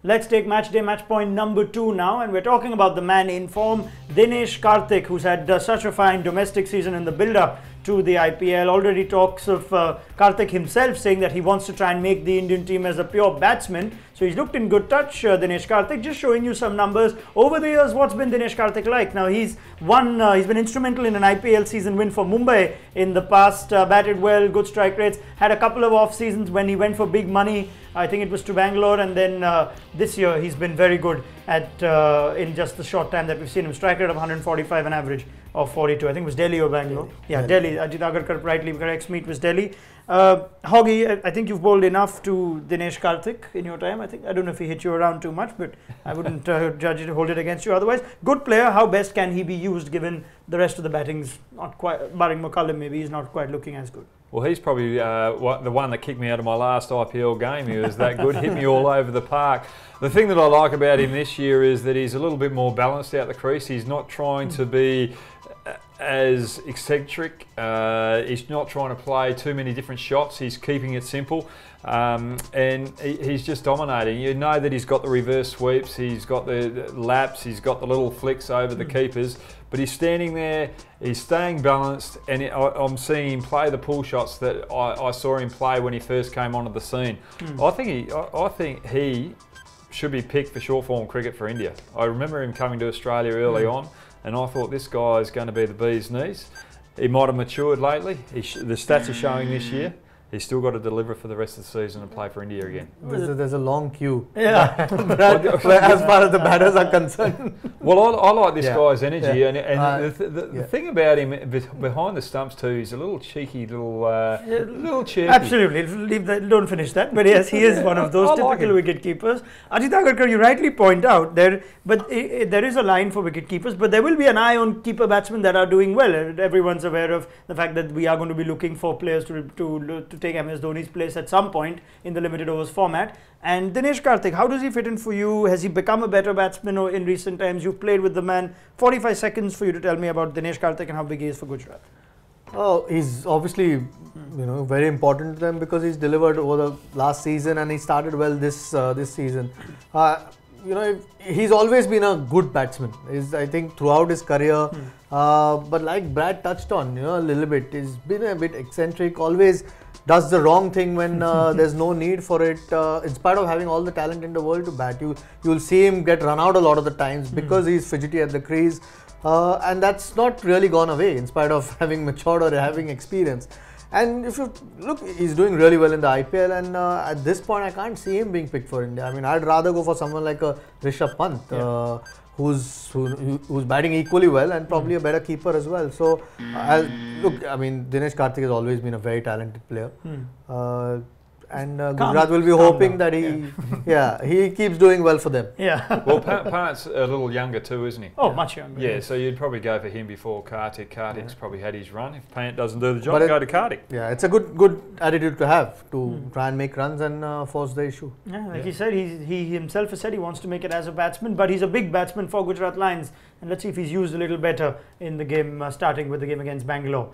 Let's take match point number 2 now, and we're talking about the man in form, Dinesh Karthik, who's had such a fine domestic season in the build-up to the IPL. Already talks of Karthik himself saying that he wants to try and make the Indian team as a pure batsman. So he's looked in good touch, Dinesh Karthik. Just showing you some numbers. Over the years, what's been Dinesh Karthik like? Now he's been instrumental in an IPL season win for Mumbai in the past, batted well, good strike rates, had a couple of off seasons when he went for big money. I think it was to Bangalore, and then this year he's been very good at in just the short time that we've seen him. Strike rate of 145, an average of 42. I think it was Delhi or Bangalore. Yeah, Delhi. Ajit Agarkar rightly corrects me. It was Delhi. Hoggy, I think you've bowled enough to Dinesh Karthik in your time. I don't know if he hit you around too much, but I wouldn't judge it, hold it against you otherwise. Good player. How best can he be used given the rest of the batting's not quite, barring McCullum maybe, he's not quite looking as good? Well, he's probably the one that kicked me out of my last IPL game. He was that good, hit me all over the park. The thing that I like about him this year is that he's a little bit more balanced out the crease. He's not trying to be as eccentric. He's not trying to play too many different shots. He's keeping it simple, and he's just dominating. You know that he's got the reverse sweeps, he's got the laps, he's got the little flicks over the keepers, but he's standing there, he's staying balanced, and I'm seeing him play the pull shots that I saw him play when he first came onto the scene. I think he should be picked for short form cricket for India. I remember him coming to Australia early on, and I thought this guy is going to be the bee's knees. He might have matured lately. The stats are showing this year. He's still got to deliver for the rest of the season and play for India again. There's a long queue. Yeah. As far as the batters are concerned. Well, I like this guy's energy, and the thing about him behind the stumps too, he's a little cheeky, little chirpy. Absolutely, don't finish that. But yes, he is one of those typical wicket keepers. Ajit Agarkar, you rightly point out there is a line for wicket keepers, but there will be an eye on keeper batsmen that are doing well. Everyone's aware of the fact that we are going to be looking for players to take MS Dhoni's place at some point in the limited overs format. And Dinesh Karthik, how does he fit in for you? Has he become a better batsman in recent times? You've played with the man. 45 seconds for you to tell me about Dinesh Karthik and how big he is for Gujarat. Oh, he's obviously very important to them because he's delivered over the last season, and he started well this season. He's always been a good batsman. I think throughout his career, but like Brad touched on, a little bit, he's been a bit eccentric. Always does the wrong thing when there's no need for it. In spite of having all the talent in the world to bat, you'll see him get run out a lot of the times because he's fidgety at the crease, and that's not really gone away in spite of having matured or having experience. And if you look, he's doing really well in the IPL, and at this point I can't see him being picked for India. I mean, I'd rather go for someone like a Rishabh Pant, who's batting equally well and probably a better keeper as well. So, Dinesh Karthik has always been a very talented player. And Gujarat will be hoping that he keeps doing well for them. Yeah. Well, Pant's a little younger too, isn't he? Oh, much younger. Yeah, so you'd probably go for him before Karthik. Karthik's probably had his run. If Pant doesn't do the job, go to Karthik. Yeah, it's a good attitude to have, to try and make runs and force the issue. Yeah, like he said, he himself has said he wants to make it as a batsman, but he's a big batsman for Gujarat Lions. And let's see if he's used a little better in the game, starting with the game against Bangalore.